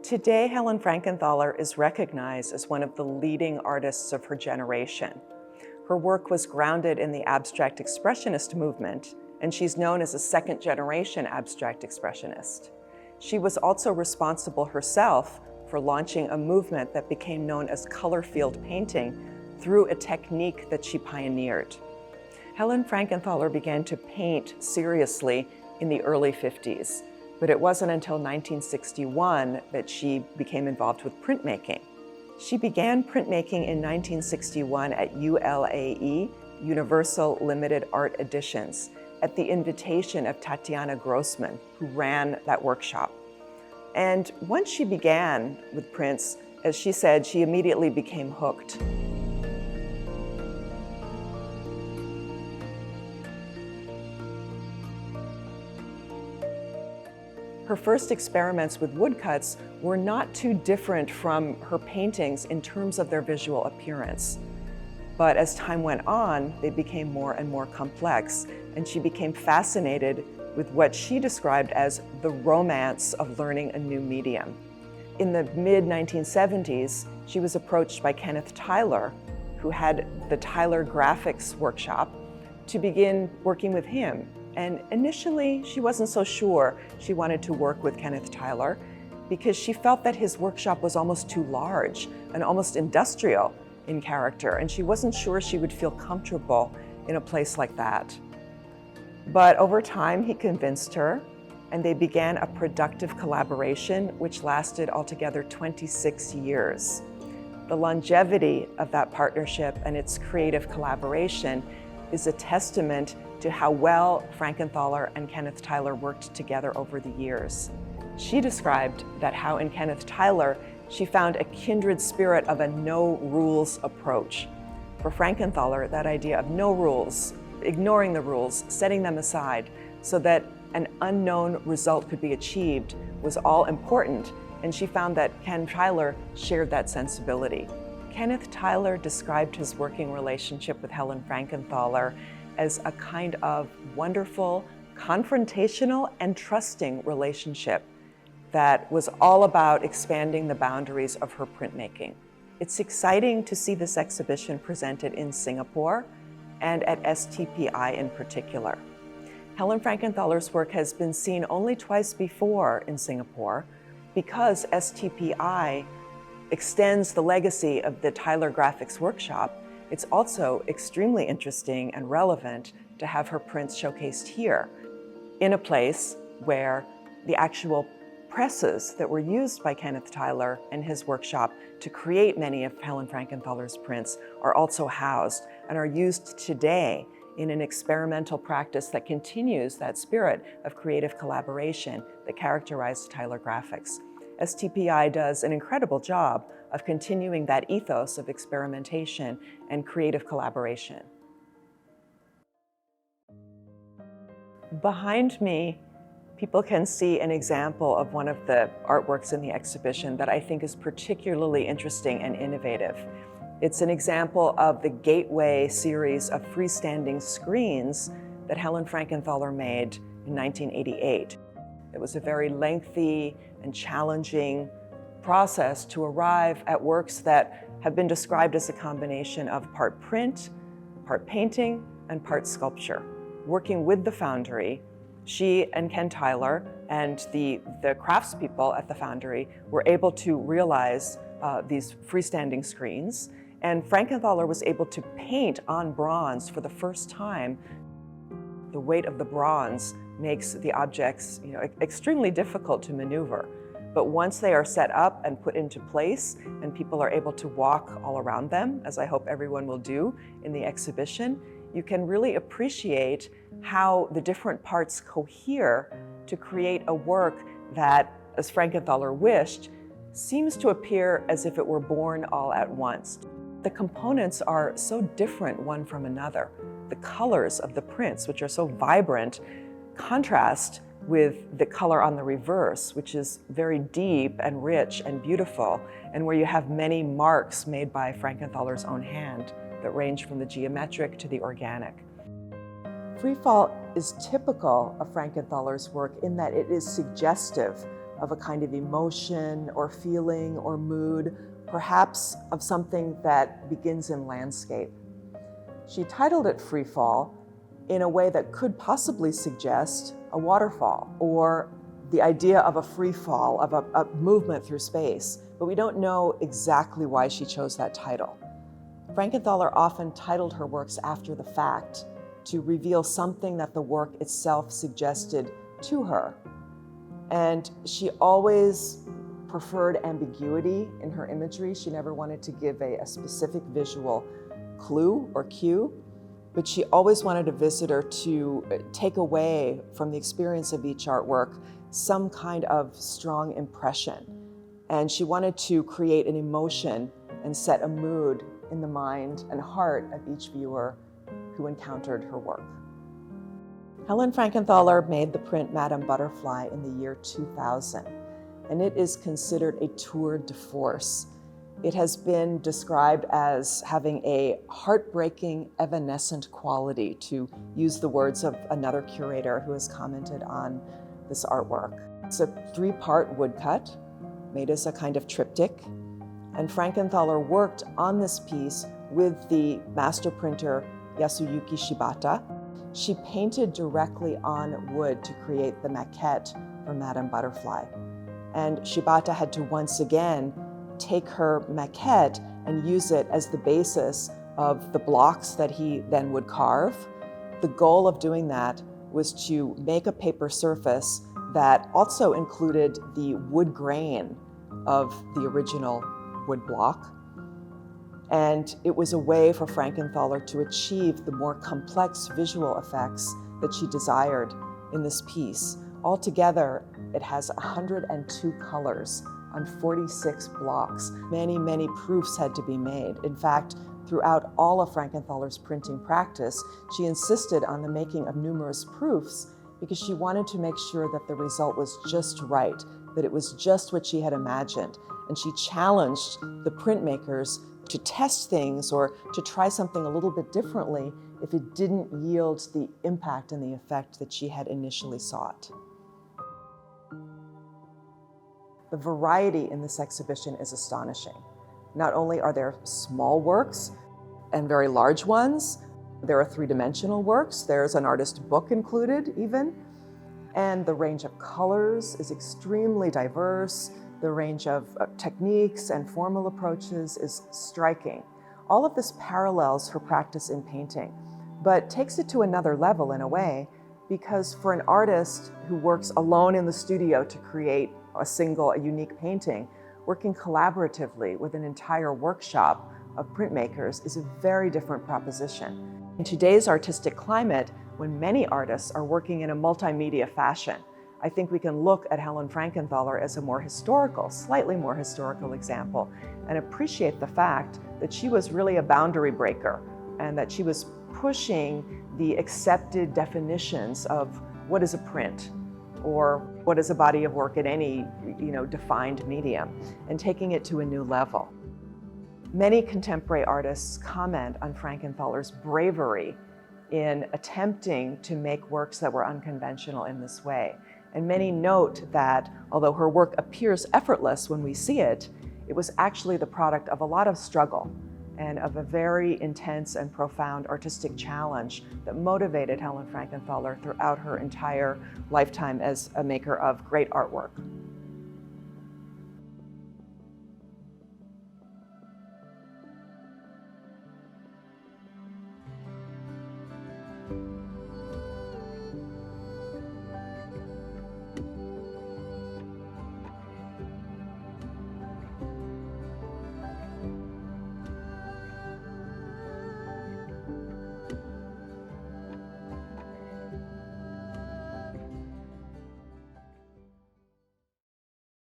Today, Helen Frankenthaler is recognized as one of the leading artists of her generation. Her work was grounded in the Abstract Expressionist movement, and she's known as a second-generation Abstract Expressionist. She was also responsible herself for launching a movement that became known as color field painting through a technique that she pioneered. Helen Frankenthaler began to paint seriously in the early 50s, but it wasn't until 1961 that she became involved with printmaking. She began printmaking in 1961 at ULAE, Universal Limited Art Editions, at the invitation of Tatiana Grossman, who ran that workshop. And once she began with prints, as she said, she immediately became hooked. Her first experiments with woodcuts were not too different from her paintings in terms of their visual appearance. But as time went on, they became more and more complex, and she became fascinated with what she described as the romance of learning a new medium. In the mid-1970s, she was approached by Kenneth Tyler, who had the Tyler Graphics workshop, to begin working with him. And initially, she wasn't so sure she wanted to work with Kenneth Tyler because she felt that his workshop was almost too large and almost industrial in character, and she wasn't sure she would feel comfortable in a place like that. But over time, he convinced her, and they began a productive collaboration which lasted altogether 26 years. The longevity of that partnership and its creative collaboration is a testament to how well Frankenthaler and Kenneth Tyler worked together over the years. She described that how in Kenneth Tyler, she found a kindred spirit of a no-rules approach. For Frankenthaler, that idea of no rules, ignoring the rules, setting them aside so that an unknown result could be achieved was all important, and she found that Ken Tyler shared that sensibility. Kenneth Tyler described his working relationship with Helen Frankenthaler as a kind of wonderful, confrontational, and trusting relationship that was all about expanding the boundaries of her printmaking. It's exciting to see this exhibition presented in Singapore and at STPI in particular. Helen Frankenthaler's work has been seen only twice before in Singapore because STPI extends the legacy of the Tyler Graphics workshop. It's also extremely interesting and relevant to have her prints showcased here in a place where the actual presses that were used by Kenneth Tyler and his workshop to create many of Helen Frankenthaler's prints are also housed and are used today in an experimental practice that continues that spirit of creative collaboration that characterized Tyler Graphics. STPI does an incredible job of continuing that ethos of experimentation and creative collaboration. Behind me, people can see an example of one of the artworks in the exhibition that I think is particularly interesting and innovative. It's an example of the Gateway series of freestanding screens that Helen Frankenthaler made in 1988. It was a very lengthy and challenging process to arrive at works that have been described as a combination of part print, part painting, and part sculpture. Working with the foundry, she and Ken Tyler and the craftspeople at the foundry were able to realize these freestanding screens, and Frankenthaler was able to paint on bronze for the first time. The weight of the bronze makes the objects, extremely difficult to maneuver. But once they are set up and put into place and people are able to walk all around them, as I hope everyone will do in the exhibition, you can really appreciate how the different parts cohere to create a work that, as Frankenthaler wished, seems to appear as if it were born all at once. The components are so different one from another. The colors of the prints, which are so vibrant, contrast with the color on the reverse, which is very deep and rich and beautiful, and where you have many marks made by Frankenthaler's own hand that range from the geometric to the organic. Freefall is typical of Frankenthaler's work in that it is suggestive of a kind of emotion or feeling or mood, perhaps of something that begins in landscape. She titled it Free Fall in a way that could possibly suggest a waterfall or the idea of a free fall, of a movement through space, but we don't know exactly why she chose that title. Frankenthaler often titled her works after the fact to reveal something that the work itself suggested to her. And she always preferred ambiguity in her imagery. She never wanted to give a specific visual clue or cue, but she always wanted a visitor to take away from the experience of each artwork some kind of strong impression. And she wanted to create an emotion and set a mood in the mind and heart of each viewer who encountered her work. Helen Frankenthaler made the print Madame Butterfly in the year 2000, and it is considered a tour de force. It has been described as having a heartbreaking, evanescent quality, to use the words of another curator who has commented on this artwork. It's a 3-part woodcut made as a kind of triptych, and Frankenthaler worked on this piece with the master printer Yasuyuki Shibata. She painted directly on wood to create the maquette for Madame Butterfly. And Shibata had to once again take her maquette and use it as the basis of the blocks that he then would carve. The goal of doing that was to make a paper surface that also included the wood grain of the original wood block. And it was a way for Frankenthaler to achieve the more complex visual effects that she desired in this piece. Altogether, it has 102 colors on 46 blocks. Many, many proofs had to be made. In fact, throughout all of Frankenthaler's printing practice, she insisted on the making of numerous proofs because she wanted to make sure that the result was just right, that it was just what she had imagined. And she challenged the printmakers to test things or to try something a little bit differently if it didn't yield the impact and the effect that she had initially sought. The variety in this exhibition is astonishing. Not only are there small works and very large ones, there are 3-dimensional works, there's an artist book included even, and the range of colors is extremely diverse. The range of techniques and formal approaches is striking. All of this parallels her practice in painting, but takes it to another level in a way, because for an artist who works alone in the studio to create a unique painting, working collaboratively with an entire workshop of printmakers is a very different proposition. In today's artistic climate, when many artists are working in a multimedia fashion, I think we can look at Helen Frankenthaler as a more historical, slightly more historical example, and appreciate the fact that she was really a boundary breaker and that she was pushing the accepted definitions of what is a print or what is a body of work in any defined medium, and taking it to a new level. Many contemporary artists comment on Frankenthaler's bravery in attempting to make works that were unconventional in this way. And many note that although her work appears effortless when we see it, it was actually the product of a lot of struggle and of a very intense and profound artistic challenge that motivated Helen Frankenthaler throughout her entire lifetime as a maker of great artwork.